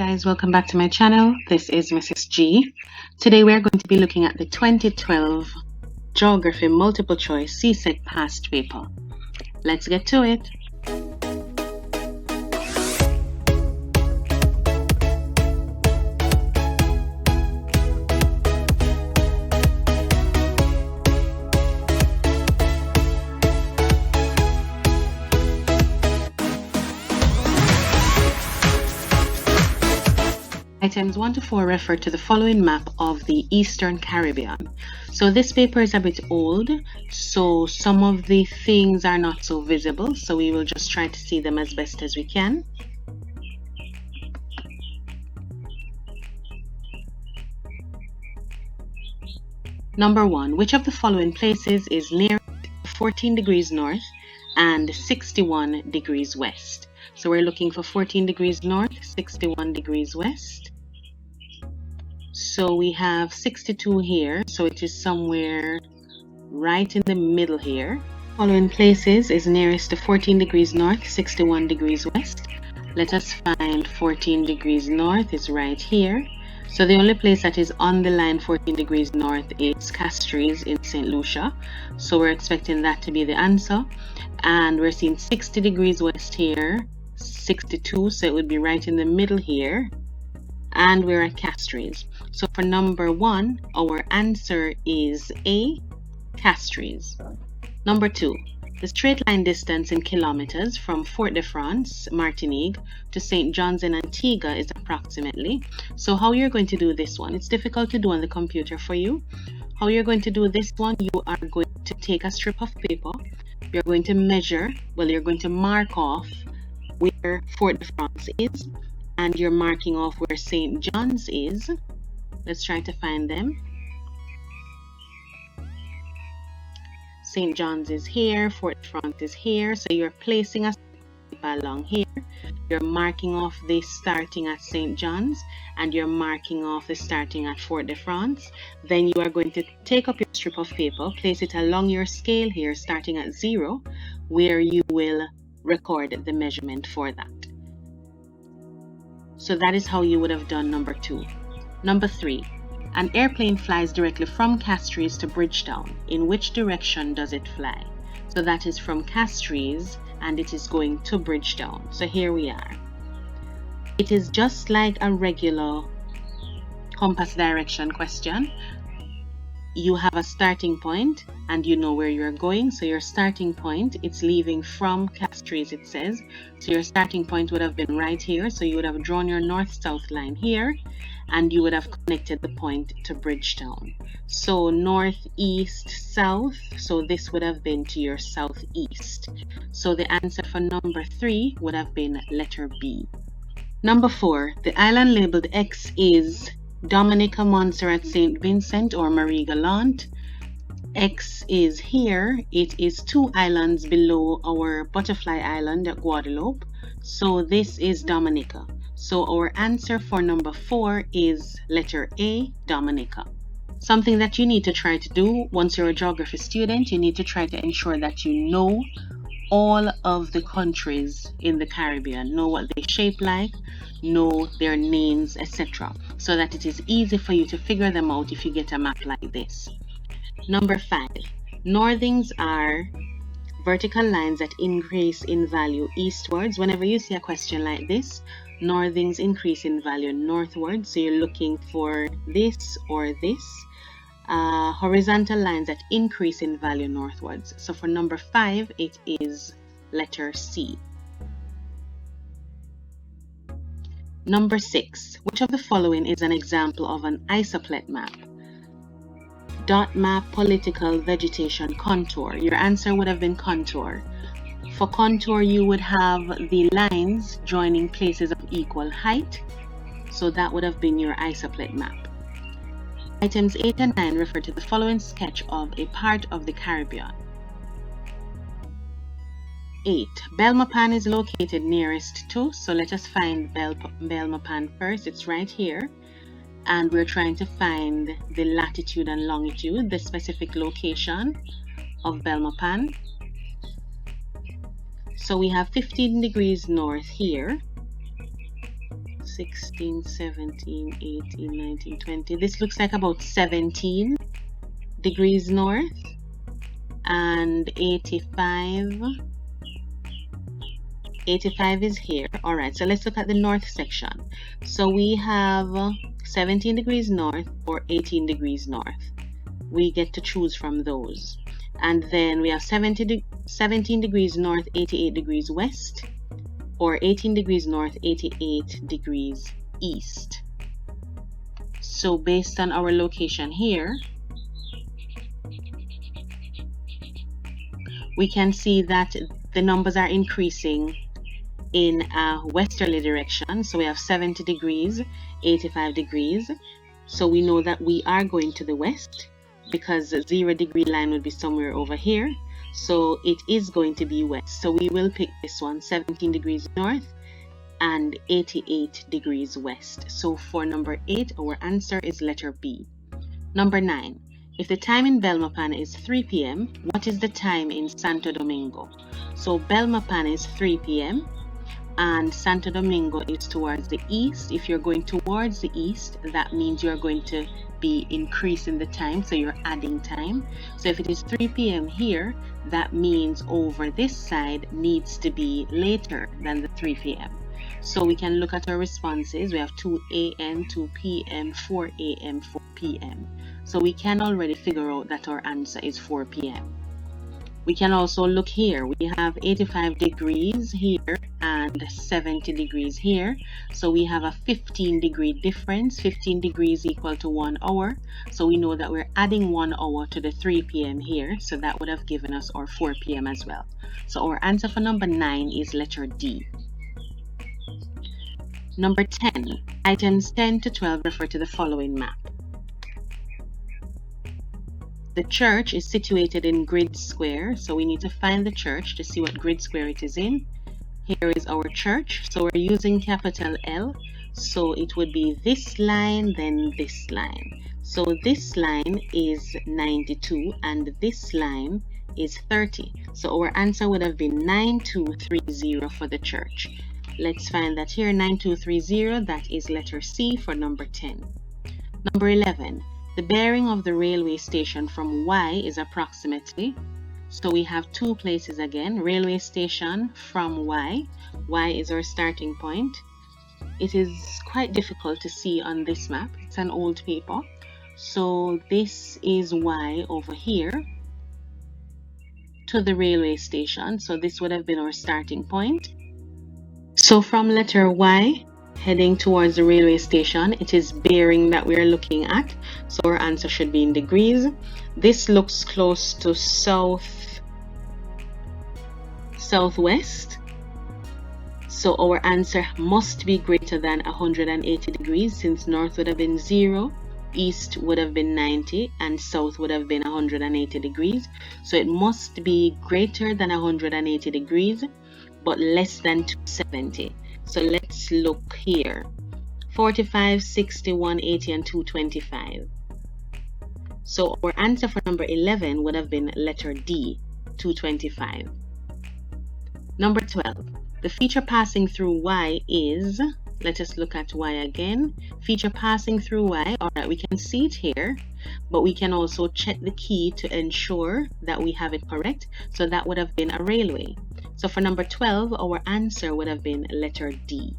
guys, welcome back to my channel. This is Mrs. G. Today we are going to be looking at the 2012 Geography Multiple Choice Cxc Past Paper. Let's get to it. Items 1 to 4 refer to the following map of the Eastern Caribbean. So this paper is a bit old, so some of the things are not so visible, so we will just try to see them as best as we can. Number 1, which of the following places is near 14 degrees north and 61 degrees west? So we're looking for 14 degrees north, 61 degrees west. So we have 62 here, so it is somewhere right in the middle here. Following places is nearest to 14 degrees north, 61 degrees west. Let us find 14 degrees north is right here. So the only place that is on the line 14 degrees north is Castries in St. Lucia. So we're expecting that to be the answer. And we're seeing 60 degrees west here, 62, so it would be right in the middle here. And we're at Castries. So for number 1, our answer is A, Castries. Number 2, the straight line distance in kilometers from Fort-de-France, Martinique, to St. John's in Antigua is approximately. So how you're going to do this one, it's difficult to do on the computer for you. How you're going to do this one, you are going to take a strip of paper. You're going to measure, well, you're going to mark off where Fort-de-France is, and you're marking off where St. John's is. Let's try to find them. St. John's is here, Fort-de-France is here, so you're placing a paper along here. You're marking off this starting at St. John's, and you're marking off the starting at Fort-de-France. Then you are going to take up your strip of paper, place it along your scale here, starting at 0, where you will record the measurement for that. So that is how you would have done number 2. Number 3, an airplane flies directly from Castries to Bridgetown. In which direction does it fly? So that is from Castries and it is going to Bridgetown. So here we are. It is just like a regular compass direction question. You have a starting point and you know where you're going. So your starting point, it's leaving from Castries, it says. So your starting point would have been right here. So you would have drawn your north-south line here and you would have connected the point to Bridgetown. So northeast, south. So this would have been to your southeast. So the answer for number 3 would have been letter B. Number 4, the island labeled X is Dominica, Montserrat, St. Vincent, or Marie Gallant. X is here. It is 2 islands below our butterfly island at Guadeloupe. So this is Dominica. So our answer for number 4 is letter A, Dominica. Something that you need to try to do once you're a geography student, you need to try to ensure that you know all of the countries in the Caribbean, know what they shape like, know their names, etc., so that it is easy for you to figure them out if you get a map like this. Number 5, northings are vertical lines that increase in value eastwards. Whenever you see a question like this, northings increase in value northwards, so you're looking for this or this. Horizontal lines that increase in value northwards. So for number 5, it is letter C. Number 6, which of the following is an example of an isoplet map? Dot map, political, vegetation, contour. Your answer would have been contour. For contour, you would have the lines joining places of equal height. So that would have been your isoplet map. Items 8 and 9 refer to the following sketch of a part of the Caribbean. 8. Belmopan is located nearest to, so let us find Belmopan first. It's right here. And we're trying to find the latitude and longitude, the specific location of Belmopan. So we have 15 degrees north here. 16, 17, 18, 19, 20. This looks like about 17 degrees north, and 85 is here. All right, so let's look at the north section. So we have 17 degrees north or 18 degrees north. We get to choose from those. And then we have 17 degrees north, 88 degrees west, or 18 degrees north, 88 degrees east. So based on our location here, we can see that the numbers are increasing in a westerly direction. So we have 70 degrees, 85 degrees. So we know that we are going to the west, because the 0-degree line would be somewhere over here. So it is going to be west. So we will pick this one, 17 degrees north and 88 degrees west. So for number 8, our answer is letter B. Number 9. If the time in Belmopan is 3 p.m., what is the time in Santo Domingo? So Belmopan is 3 p.m. and Santo Domingo is towards the east. If you're going towards the east, that means you're going to be increasing the time, so you're adding time. So if it is 3 p.m. here, that means over this side needs to be later than the 3 p.m. So we can look at our responses. We have 2 a.m., 2 p.m., 4 a.m., 4 p.m. So we can already figure out that our answer is 4 p.m. We can also look here. We have 85 degrees here and 70 degrees here. So we have a 15-degree difference. 15 degrees equal to 1 hour. So we know that we're adding 1 hour to the 3 p.m. here. So that would have given us our 4 p.m. as well. So our answer for number 9 is letter D. Number 10. Items 10 to 12 refer to the following map. The church is situated in grid square, so we need to find the church to see what grid square it is in. Here is our church, so we're using capital L, so it would be this line, then this line. So this line is 92 and this line is 30. So our answer would have been 9230 for the church. Let's find that here, 9230, that is letter C for number 10. Number 11. The bearing of the railway station from Y is approximately, so we have two places again, railway station from Y. Y is our starting point. It is quite difficult to see on this map. It's an old paper. So this is Y over here to the railway station. So this would have been our starting point. So from letter Y, heading towards the railway station, it is bearing that we are looking at, so our answer should be in degrees. This looks close to southwest, so our answer must be greater than 180 degrees, since north would have been 0, east would have been 90, and south would have been 180 degrees. So it must be greater than 180 degrees but less than 270. So let's look here. 45, 60, 180, and 225. So our answer for number 11 would have been letter D, 225. Number 12. The feature passing through Y is, let us look at Y again. Feature passing through Y, alright, we can see it here, but we can also check the key to ensure that we have it correct. So that would have been a railway. So for number 12, our answer would have been letter D.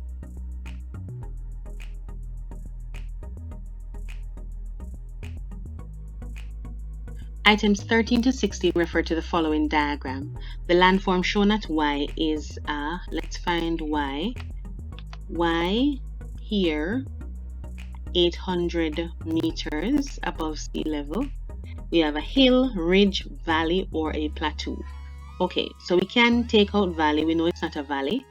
Items 13 to 16 refer to the following diagram. The landform shown at Y is, let's find Y. Y here, 800 meters above sea level. We have a hill, ridge, valley, or a plateau. Okay, so we can take out valley. We know it's not a valley.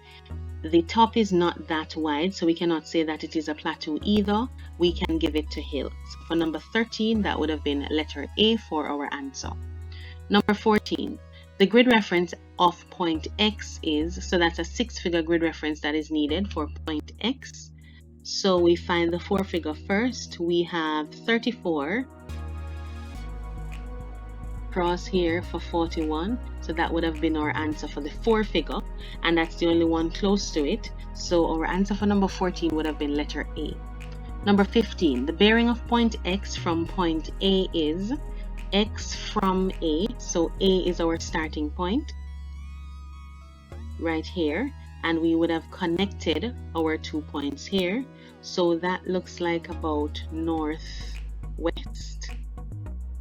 The top is not that wide, so we cannot say that it is a plateau either. We can give it to hill. So for number 13, that would have been letter A for our answer. Number 14, the grid reference of point X is, so that's a 6-figure grid reference that is needed for point X. So we find the 4-figure first. We have 34. Cross here for 41. So that would have been our answer for the 4 figure, and that's the only one close to it. So our answer for number 14 would have been letter A. Number 15, the bearing of point X from point A is X from A. So A is our starting point right here, and we would have connected our 2 points here. So that looks like about northwest.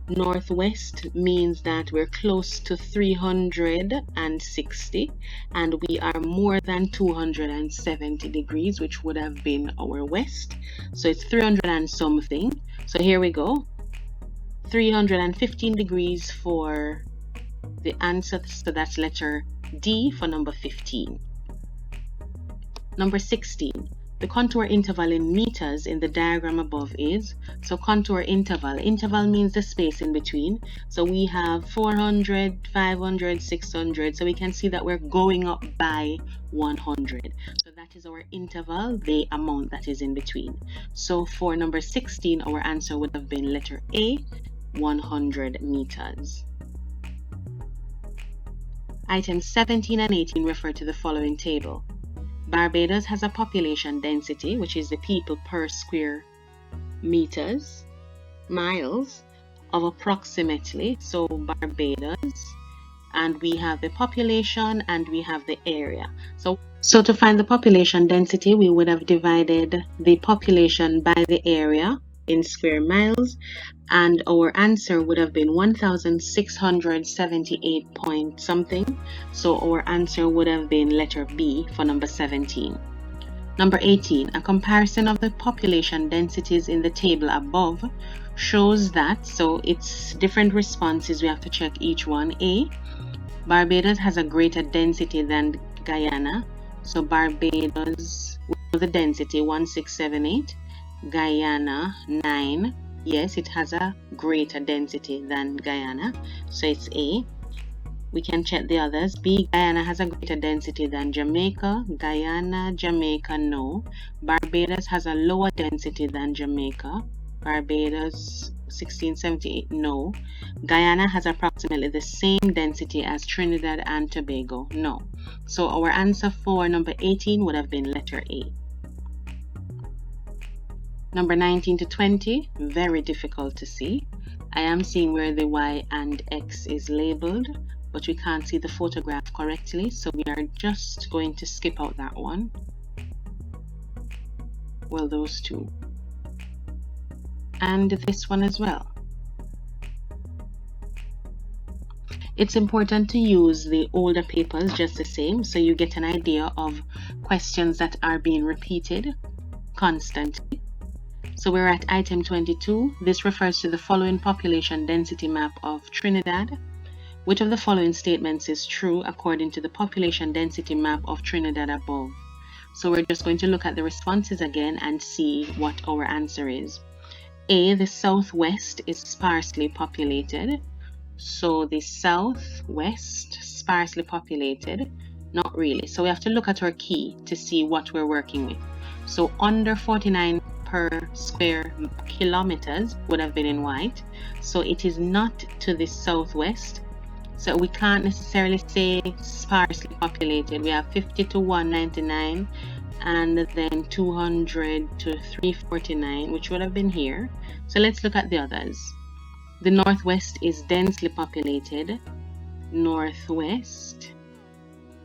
Northwest means that we're close to 360 and we are more than 270 degrees, which would have been our west. So it's 300 and something. So here we go. 315 degrees for the answer. So that's letter D for number 15. Number 16. The contour interval in meters in the diagram above is, so contour interval means the space in between. So we have 400, 500, 600. So we can see that we're going up by 100. So that is our interval, the amount that is in between. So for number 16, our answer would have been letter A, 100 meters. Items 17 and 18 refer to the following table. Barbados has a population density, which is the people per square miles of approximately, so Barbados, and we have the population and we have the area. So to find the population density, we would have divided the population by the area in square miles, and our answer would have been 1,678 point something. So our answer would have been letter B for number 17. Number 18, a comparison of the population densities in the table above shows that, so it's different responses, we have to check each one. A, Barbados has a greater density than Guyana. So Barbados, the density 1678, Guyana 9. Yes, it has a greater density than Guyana, so it's A. We can check the others. B, Guyana has a greater density than Jamaica. Guyana, Jamaica, no. Barbados has a lower density than Jamaica. Barbados 1678, no. Guyana has approximately the same density as Trinidad and Tobago, no. So our answer for number 18 would have been letter A. Number 19 to 20, very difficult to see. I am seeing where the Y and X is labeled, but we can't see the photograph correctly, so we are just going to skip out that one. Well, those two. And this one as well. It's important to use the older papers just the same, so you get an idea of questions that are being repeated constantly. So we're at item 22. This refers to the following population density map of Trinidad. Which of the following statements is true according to the population density map of Trinidad above? So we're just going to look at the responses again and see what our answer is. A, the southwest is sparsely populated. So the southwest, sparsely populated, not really. So we have to look at our key to see what we're working with. So under 49 per square kilometers would have been in white. So it is not to the southwest. So we can't necessarily say sparsely populated. We have 50 to 199 and then 200 to 349, which would have been here. So let's look at the others. The northwest is densely populated. Northwest.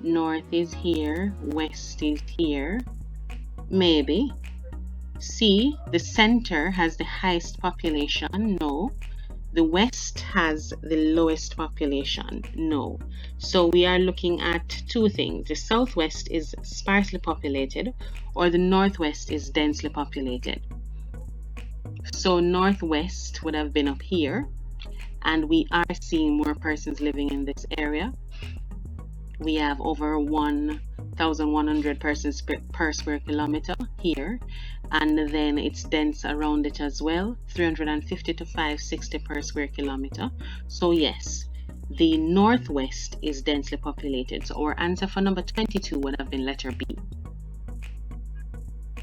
North is here. West is here. Maybe. C, the center has the highest population. No. The west has the lowest population. No. So we are looking at two things. The southwest is sparsely populated or the northwest is densely populated. So northwest would have been up here, and we are seeing more persons living in this area. We have over 1,100 persons per square kilometer here, and then it's dense around it as well, 350 to 560 per square kilometer. So yes, the northwest is densely populated. So our answer for number 22 would have been letter B.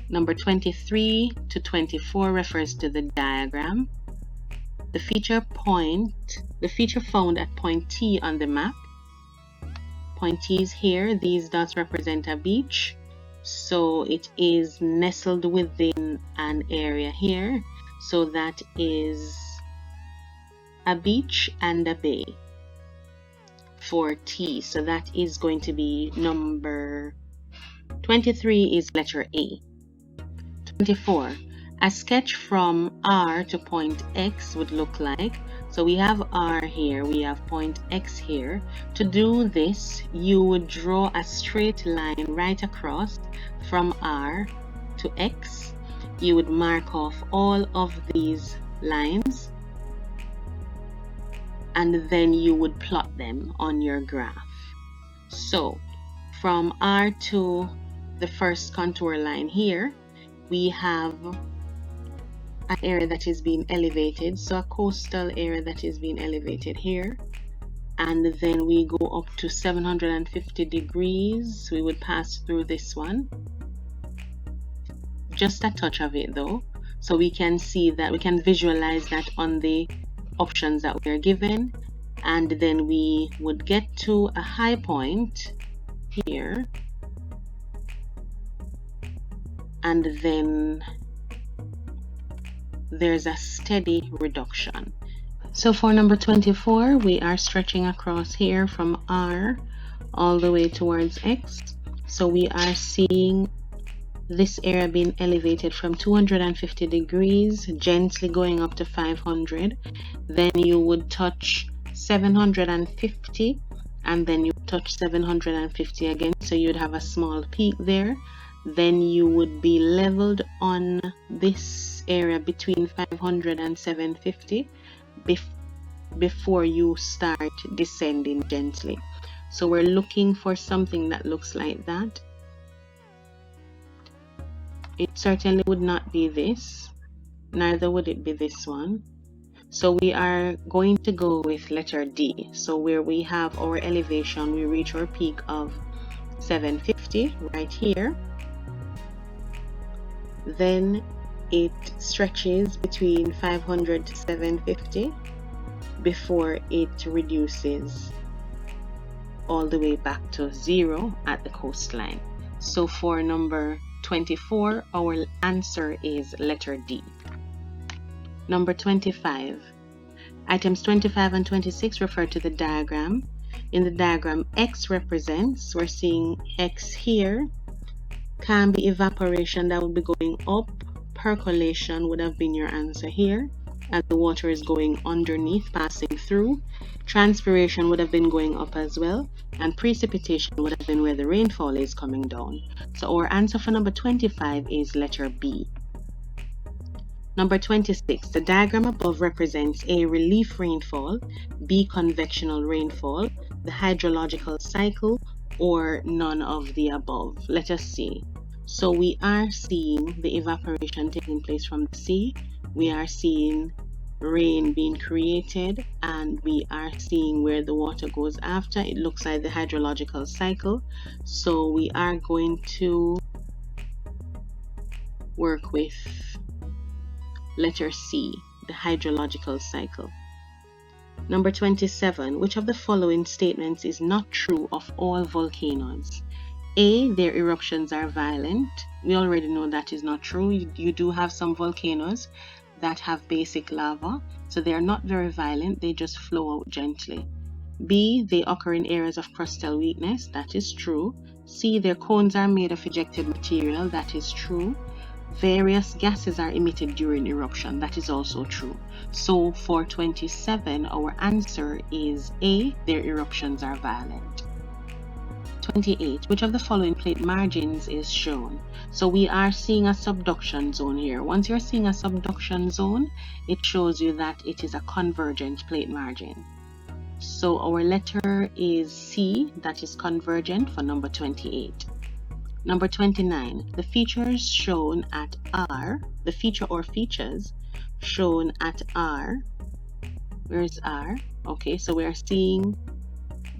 Number 23 to 24 refers to the diagram. The feature found at point T on the map pointees here, these dots represent a beach. So it is nestled within an area here. So that is a beach and a bay for T. So that is going to be number 23 is letter A. 24. A sketch from R to point X would look like. So we have R here, we have point X here. To do this, you would draw a straight line right across from R to X. You would mark off all of these lines and then you would plot them on your graph. So from R to the first contour line here, we have an area that is being elevated, so a coastal area that is being elevated here, and then we go up to 750 degrees. We would pass through this one, just a touch of it though, so we can see that, we can visualize that on the options that we are given, and then we would get to a high point here, and then there's a steady reduction. So for number 24, we are stretching across here from R all the way towards X. So we are seeing this area being elevated from 250 degrees, gently going up to 500. Then you would touch 750, and then you touch 750 again. So you'd have a small peak there. Then you would be leveled on this area between 500 and 750 before you start descending gently. So we're looking for something that looks like that. It certainly would not be this, neither would it be this one. So we are going to go with letter D. So where we have our elevation, we reach our peak of 750 right here. Then it stretches between 500 to 750 before it reduces all the way back to 0 at the coastline. So for number 24, our answer is letter D. Number 25. Items 25 and 26 refer to the diagram. In the diagram, X represents, we're seeing X here, can be evaporation, that would be going up. Percolation would have been your answer here, as the water is going underneath, passing through. Transpiration would have been going up as well, and precipitation would have been where the rainfall is coming down. So our answer for number 25 is letter B. Number 26, the diagram above represents A, relief rainfall, B, convectional rainfall, the hydrological cycle, or none of the above. Let us see. So we are seeing the evaporation taking place from the sea. We are seeing rain being created, and we are seeing where the water goes after. It looks like the hydrological cycle. So we are going to work with letter C, the hydrological cycle. Number 27, which of the following statements is not true of all volcanoes? A, their eruptions are violent. We already know that is not true. You do have some volcanoes that have basic lava, so they are not very violent, they just flow out gently. B, they occur in areas of crustal weakness. That is true. C, their cones are made of ejected material. That is true. Various gases are emitted during eruption. That is also true. So for 27, our answer is A, their eruptions are violent. 28, which of the following plate margins is shown? So we are seeing a subduction zone here. Once you're seeing a subduction zone, it shows you that it is a convergent plate margin. So our letter is C, that is convergent for number 28. Number 29, the features shown at R, the feature or features shown at R, where is R? Okay, so we are seeing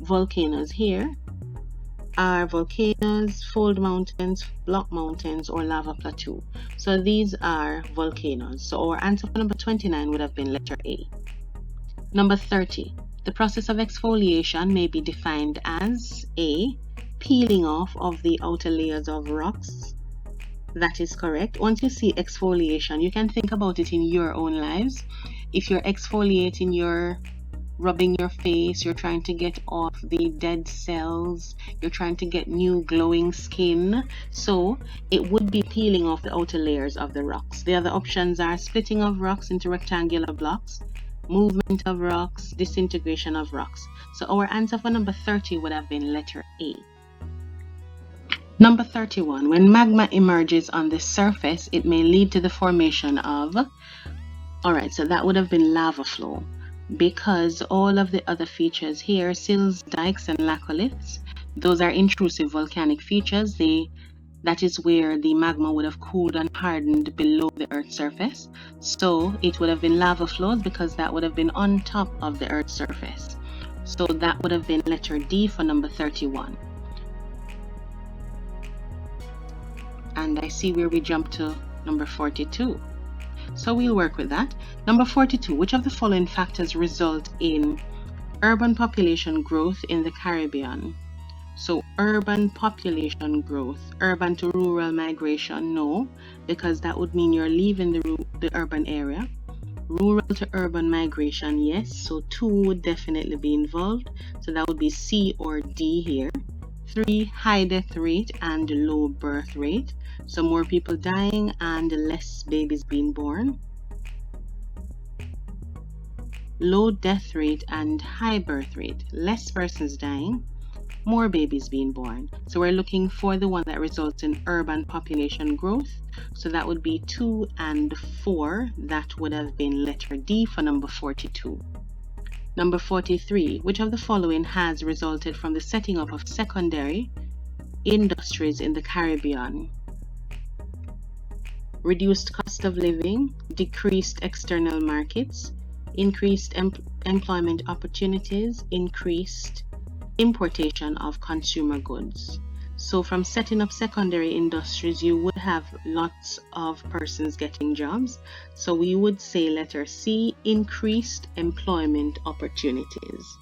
volcanoes here. Are volcanoes, fold mountains, block mountains, or lava plateau. So these are volcanoes. So our answer for number 29 would have been letter A. Number 30. The process of exfoliation may be defined as A. Peeling off of the outer layers of rocks. That is correct. Once you see exfoliation, you can think about it in your own lives. If you're exfoliating, you're rubbing your face, you're trying to get off the dead cells, you're trying to get new glowing skin. So it would be peeling off the outer layers of the rocks. The other options are splitting of rocks into rectangular blocks, movement of rocks, disintegration of rocks. So our answer for number 30 would have been letter A. Number 31, when magma emerges on the surface, it may lead to the formation of, alright, so that would have been lava flow, because all of the other features here, sills, dikes, and laccoliths, those are intrusive volcanic features. That is where the magma would have cooled and hardened below the Earth's surface. So it would have been lava flows because that would have been on top of the Earth's surface. So that would have been letter D for number 31. And I see where we jump to number 42. So we'll work with that. Number 42, which of the following factors result in urban population growth in the Caribbean? So urban population growth, urban to rural migration, no, because that would mean you're leaving the urban area. Rural to urban migration, yes, so 2 would definitely be involved. So that would be C or D here. 3, high death rate and low birth rate. So more people dying and less babies being born. Low death rate and high birth rate. Less persons dying, more babies being born. So we're looking for the one that results in urban population growth. So that would be 2 and 4. That would have been letter D for number 42. Number 43, which of the following has resulted from the setting up of secondary industries in the Caribbean? Reduced cost of living, decreased external markets, increased employment opportunities, increased importation of consumer goods. So from setting up secondary industries, you would have lots of persons getting jobs. So we would say letter C, increased employment opportunities.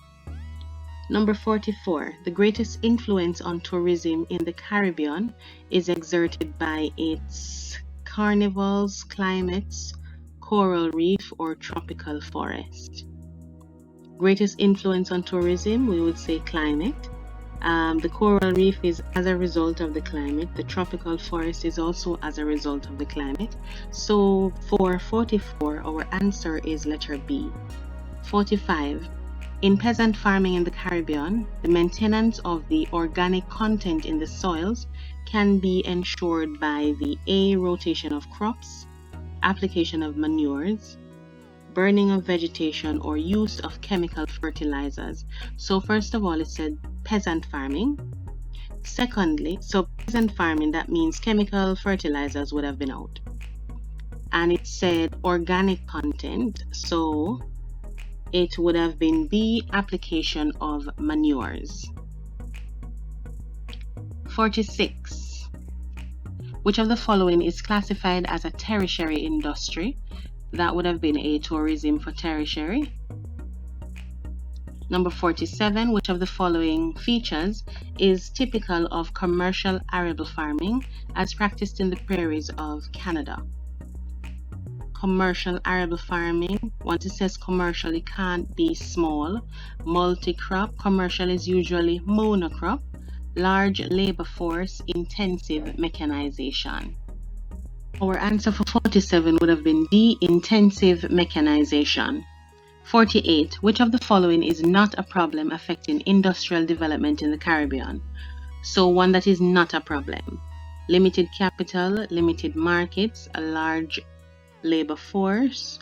Number 44, the greatest influence on tourism in the Caribbean is exerted by its carnivals, climates, coral reef, or tropical forest. Greatest influence on tourism, we would say climate. The coral reef is as a result of the climate. The tropical forest is also as a result of the climate. So for 44, our answer is letter B. 45. In peasant farming in the Caribbean, the maintenance of the organic content in the soils can be ensured by the A. rotation of crops, application of manures, burning of vegetation, or use of chemical fertilizers. So first of all, it said peasant farming. Secondly, so peasant farming, that means chemical fertilizers would have been out. And it said organic content, so it would have been B, application of manures. 46. Which of the following is classified as a tertiary industry? That would have been A, tourism for tertiary. Number 47, which of the following features is typical of commercial arable farming as practiced in the prairies of Canada? Commercial arable farming, once it says commercial, it can't be small. Multi-crop, commercial is usually monocrop. Large labor force, intensive mechanization. Our answer for 47 would have been D, intensive mechanization. 48. Which of the following is not a problem affecting industrial development in the Caribbean? So one that is not a problem. Limited capital, limited markets, a large labor force,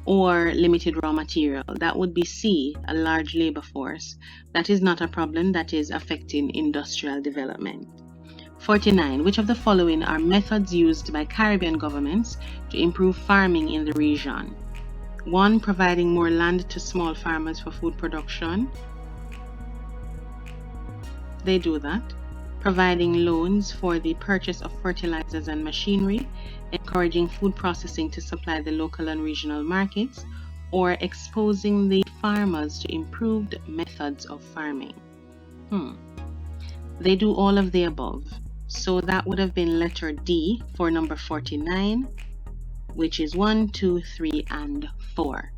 or limited raw material. That would be C, a large labor force. That is not a problem that is affecting industrial development. 49. Which of the following are methods used by Caribbean governments to improve farming in the region? 1. Providing more land to small farmers for food production. They do that. Providing loans for the purchase of fertilizers and machinery, encouraging food processing to supply the local and regional markets, or exposing the farmers to improved methods of farming? They do all of the above. So that would have been letter D for number 49, which is 1, 2, 3, and 4.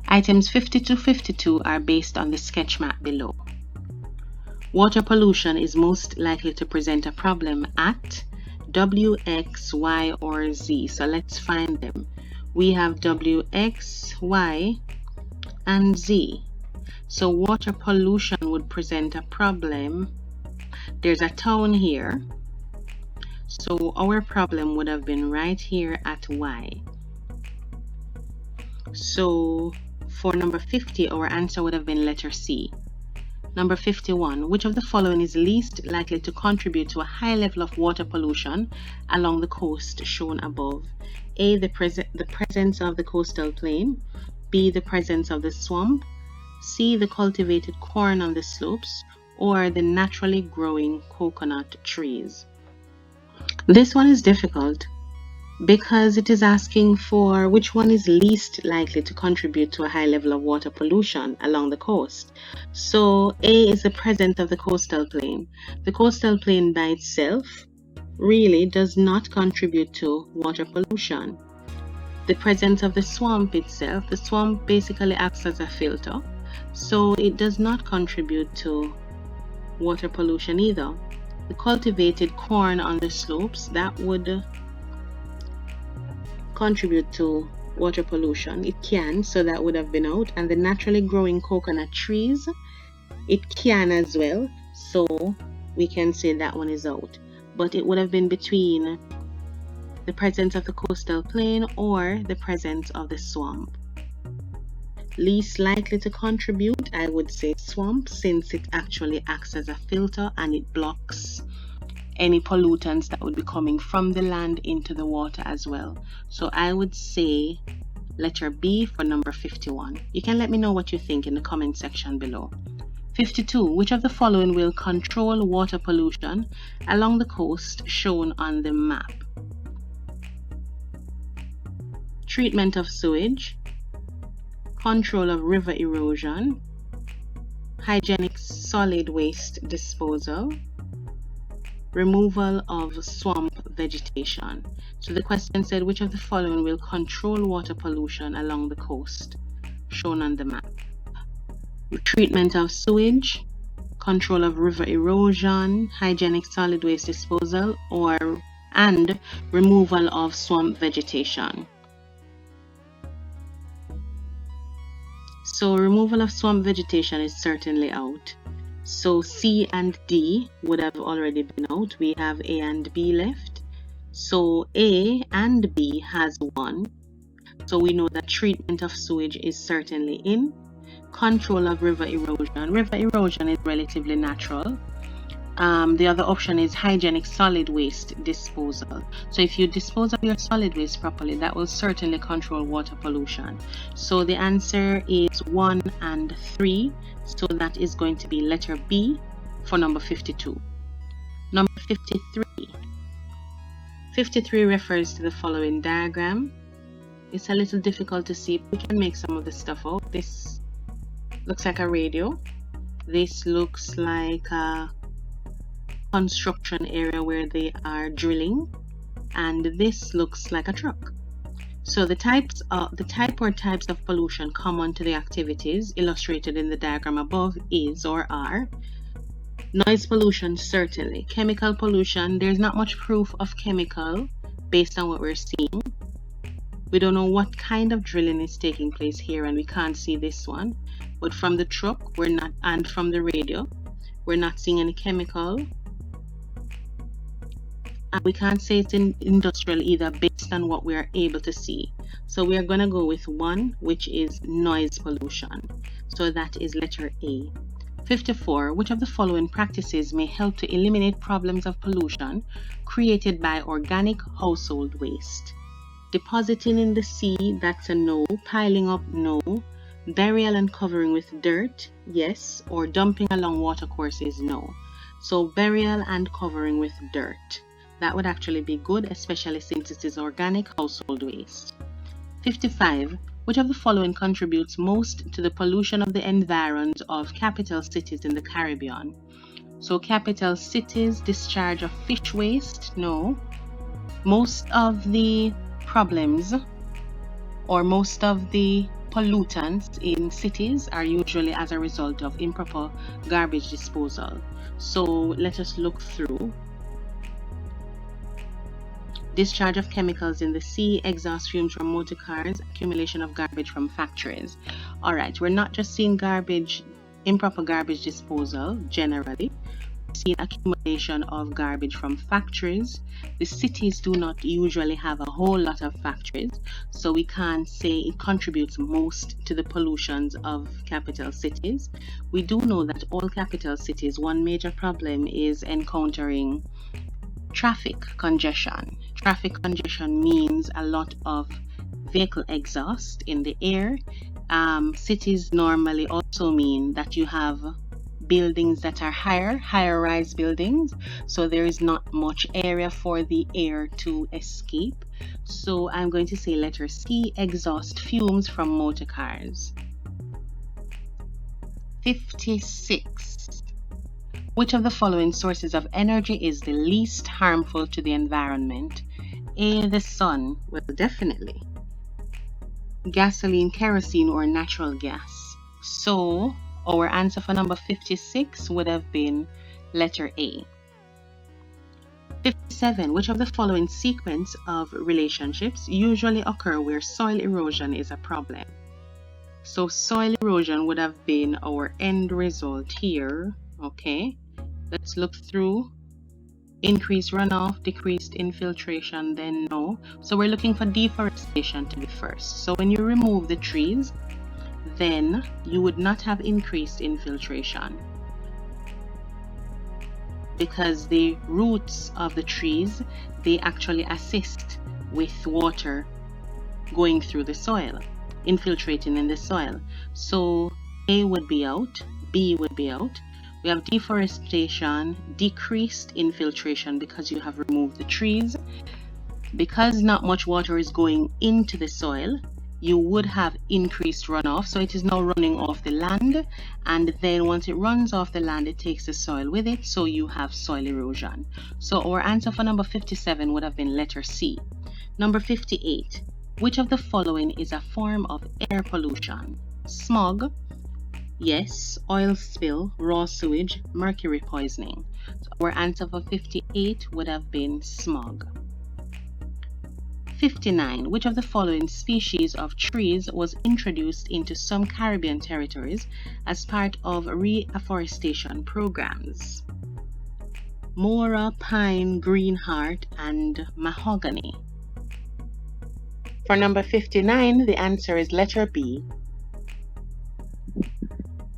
Items 50 to 52 are based on the sketch map below. Water pollution is most likely to present a problem at W, X, Y, or Z. So let's find them. We have W, X, Y, and Z. So water pollution would present a problem. There's a town here. So our problem would have been right here at Y. So for number 50, our answer would have been letter C. Number 51, which of the following is least likely to contribute to a high level of water pollution along the coast shown above? A, the presence of the coastal plain. B, the presence of the swamp. C, the cultivated corn on the slopes. Or the naturally growing coconut trees. This one is difficult because it is asking for which one is least likely to contribute to a high level of water pollution along the coast. So A is the presence of the coastal plain. The coastal plain by itself really does not contribute to water pollution. The presence of the swamp itself, the swamp basically acts as a filter, so it does not contribute to water pollution either. The cultivated corn on the slopes, that would contribute to water pollution. It can, so that would have been out. And the naturally growing coconut trees, it can as well, so we can say that one is out. But it would have been between the presence of the coastal plain or the presence of the swamp. Least likely to contribute, I would say swamp, since it actually acts as a filter and it blocks any pollutants that would be coming from the land into the water as well. So I would say letter B for number 51. You can let me know what you think in the comment section below. 52. Which of the following will control water pollution along the coast shown on the map? Treatment of sewage, control of river erosion, hygienic solid waste disposal, removal of swamp vegetation. So the question said, which of the following will control water pollution along the coast shown on the map? Treatment of sewage, control of river erosion, hygienic solid waste disposal, and removal of swamp vegetation. So removal of swamp vegetation is certainly out. So C and D would have already been out. We have A and B left. So A and B has 1. So we know that treatment of sewage is certainly in. Control of river erosion. River erosion is relatively natural. The other option is hygienic solid waste disposal. So if you dispose of your solid waste properly, that will certainly control water pollution. So the answer is 1 and 3. So that is going to be letter B for number 52. Number 53. 53 refers to the following diagram. It's a little difficult to see. We can make some of the stuff out. This looks like a radio. This looks like a construction area where they are drilling, and this looks like a truck. So the types of pollution common to the activities illustrated in the diagram above is or are noise pollution, certainly. Chemical pollution, there's not much proof of chemical based on what we're seeing. We don't know what kind of drilling is taking place here, and we can't see this one. But from the truck, we're not, and from the radio, we're not seeing any chemical. And we can't say it's industrial either based on what we are able to see. So we are going to go with 1, which is noise pollution. So that is letter A. 54. Which of the following practices may help to eliminate problems of pollution created by organic household waste? Depositing in the sea, that's a no. Piling up, no. Burial and covering with dirt, yes. Or dumping along watercourses, no. So burial and covering with dirt. That would actually be good, especially since it is organic household waste. 55. Which of the following contributes most to the pollution of the environs of capital cities in the Caribbean? So capital cities, discharge of fish waste? No. Most of the problems or most of the pollutants in cities are usually as a result of improper garbage disposal. So let us look through. Discharge of chemicals in the sea, exhaust fumes from motor cars, accumulation of garbage from factories. All right, we're not just seeing garbage, improper garbage disposal generally. We're seeing accumulation of garbage from factories. The cities do not usually have a whole lot of factories, so we can't say it contributes most to the pollutions of capital cities. We do know that all capital cities, one major problem is encountering traffic congestion. Traffic congestion means a lot of vehicle exhaust in the air. Cities normally also mean that you have buildings that are higher rise buildings, so there is not much area for the air to escape. So I'm going to say letter C, exhaust fumes from motor cars. 56. Which of the following sources of energy is the least harmful to the environment? A, the sun. Well, definitely. Gasoline, kerosene, or natural gas. So our answer for number 56 would have been letter A. 57. Which of the following sequence of relationships usually occur where soil erosion is a problem? So soil erosion would have been our end result here. Okay. Let's look through. Increased runoff, decreased infiltration, then no. So we're looking for deforestation to be first. So when you remove the trees, then you would not have increased infiltration, because the roots of the trees, they actually assist with water going through the soil, infiltrating in the soil. So A would be out, B would be out. We have deforestation, decreased infiltration because you have removed the trees. Because not much water is going into the soil, you would have increased runoff. So it is now running off the land, and then once it runs off the land, it takes the soil with it. So you have soil erosion. So our answer for number 57 would have been letter C. Number 58. Which of the following is a form of air pollution? Smog. Yes. Oil spill, raw sewage, mercury poisoning. So our answer for 58 would have been smog. 59. Which of the following species of trees was introduced into some Caribbean territories as part of reforestation programs? Mora, pine, greenheart, and mahogany. For number 59, the answer is letter B.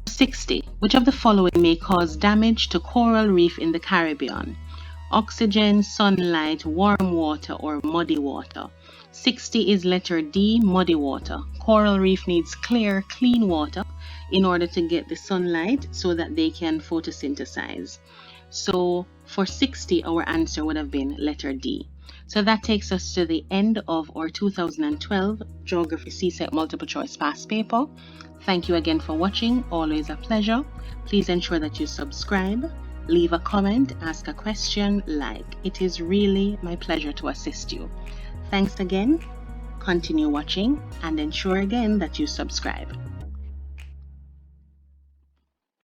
60. Which of the following may cause damage to coral reef in the Caribbean? Oxygen, sunlight, warm water, or muddy water. 60 is letter D, muddy water. Coral reef needs clear, clean water in order to get the sunlight so that they can photosynthesize. So for 60, our answer would have been letter D. So that takes us to the end of our 2012 Geography CSEC Multiple Choice Past Paper. Thank you again for watching. Always a pleasure. Please ensure that you subscribe, leave a comment, ask a question, like. It is really my pleasure to assist you. Thanks again. Continue watching and ensure again that you subscribe.